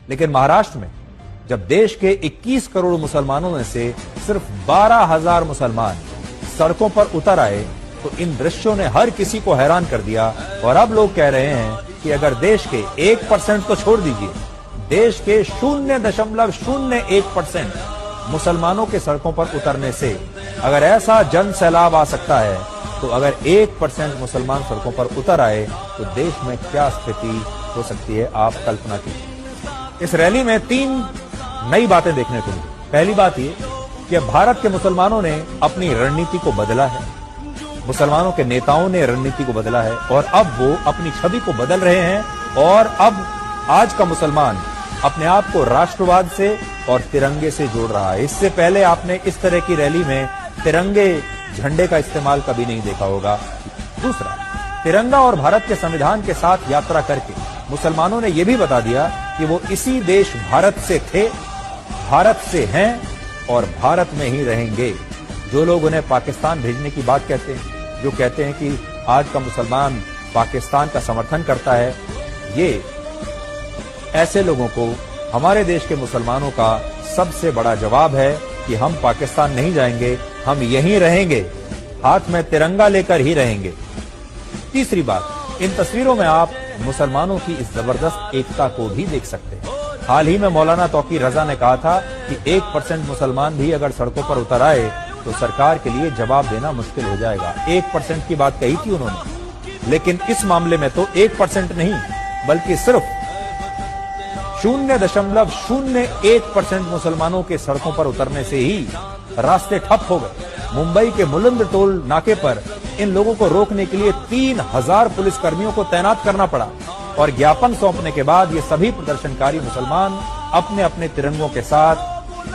लेकिन महाराष्ट्र में जब देश के 21 करोड़ मुसलमानों में से सिर्फ 12,000 मुसलमान सड़कों पर उतर आए तो इन दृश्यों ने हर किसी को हैरान कर दिया। और अब लोग कह रहे हैं कि अगर देश के 1% तो छोड़ दीजिए, देश के 0.01% मुसलमानों के सड़कों पर उतरने से अगर ऐसा जन सैलाब आ सकता है, तो अगर 1% मुसलमान सड़कों पर उतर आए तो देश में क्या स्थिति हो सकती है, आप कल्पना कीजिए। इस रैली में 3 नई बातें देखने को मिली। पहली बात ये कि भारत के मुसलमानों ने अपनी रणनीति को बदला है, मुसलमानों के नेताओं ने रणनीति को बदला है और अब वो अपनी छवि को बदल रहे हैं। और अब आज का मुसलमान अपने आप को राष्ट्रवाद से और तिरंगे से जोड़ रहा है। इससे पहले आपने इस तरह की रैली में तिरंगे झंडे का इस्तेमाल कभी नहीं देखा होगा। दूसरा, तिरंगा और भारत के संविधान के साथ यात्रा करके मुसलमानों ने यह भी बता दिया कि वो इसी देश भारत से थे, भारत से हैं और भारत में ही रहेंगे। जो लोग उन्हें पाकिस्तान भेजने की बात कहते हैं, जो कहते हैं कि आज का मुसलमान पाकिस्तान का समर्थन करता है, ये ऐसे लोगों को हमारे देश के मुसलमानों का सबसे बड़ा जवाब है कि हम पाकिस्तान नहीं जाएंगे, हम यहीं रहेंगे, हाथ में तिरंगा लेकर ही रहेंगे। तीसरी बात, इन तस्वीरों में आप मुसलमानों की इस जबरदस्त एकता को भी देख सकते हैं। हाल ही में मौलाना तौकीर रजा ने कहा था कि 1% मुसलमान भी अगर सड़कों पर उतर आए तो सरकार के लिए जवाब देना मुश्किल हो जाएगा। 1% की बात कही थी उन्होंने, लेकिन इस मामले में तो 1% नहीं बल्कि सिर्फ 0.01% मुसलमानों के सड़कों पर उतरने से ही रास्ते ठप हो गए। मुंबई के मुलंद टोल नाके पर इन लोगों को रोकने के लिए 3,000 पुलिसकर्मियों को तैनात करना पड़ा और ज्ञापन सौंपने के बाद ये सभी प्रदर्शनकारी मुसलमान अपने अपने तिरंगों के साथ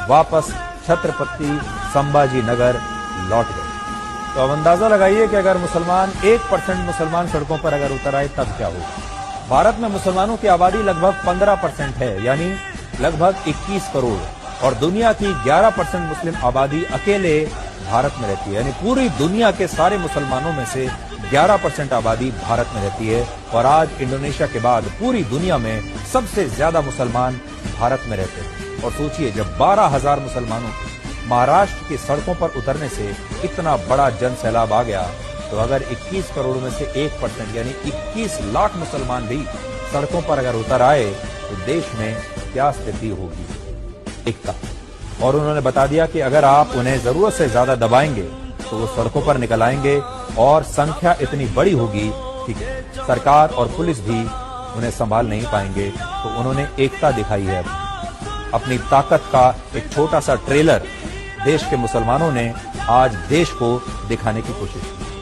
वापस छत्रपति संभाजी नगर लौट गए। तो अब अंदाजा लगाइए कि अगर 1% मुसलमान सड़कों पर अगर उतर आए तब क्या होगा। भारत में मुसलमानों की आबादी लगभग 15% है, यानी लगभग 21 करोड़, और दुनिया की 11% मुस्लिम आबादी अकेले भारत में रहती है, यानी पूरी दुनिया के सारे मुसलमानों में से 11% आबादी भारत में रहती है। और आज इंडोनेशिया के बाद पूरी दुनिया में सबसे ज्यादा मुसलमान भारत में रहते हैं। और सोचिए, जब 12,000 मुसलमानों को महाराष्ट्र की सड़कों पर उतरने से इतना बड़ा जन सैलाब आ गया, तो अगर 21 करोड़ में से 1% यानी 21 लाख मुसलमान भी सड़कों पर अगर उतर आए तो देश में क्या स्थिति होगी, एकता। और उन्होंने बता दिया कि अगर आप उन्हें जरूरत से ज्यादा दबाएंगे तो वो सड़कों पर निकल आएंगे और संख्या इतनी बड़ी होगी कि सरकार और पुलिस भी उन्हें संभाल नहीं पाएंगे। तो उन्होंने एकता दिखाई है, अपनी ताकत का एक छोटा सा ट्रेलर देश के मुसलमानों ने आज देश को दिखाने की कोशिश की।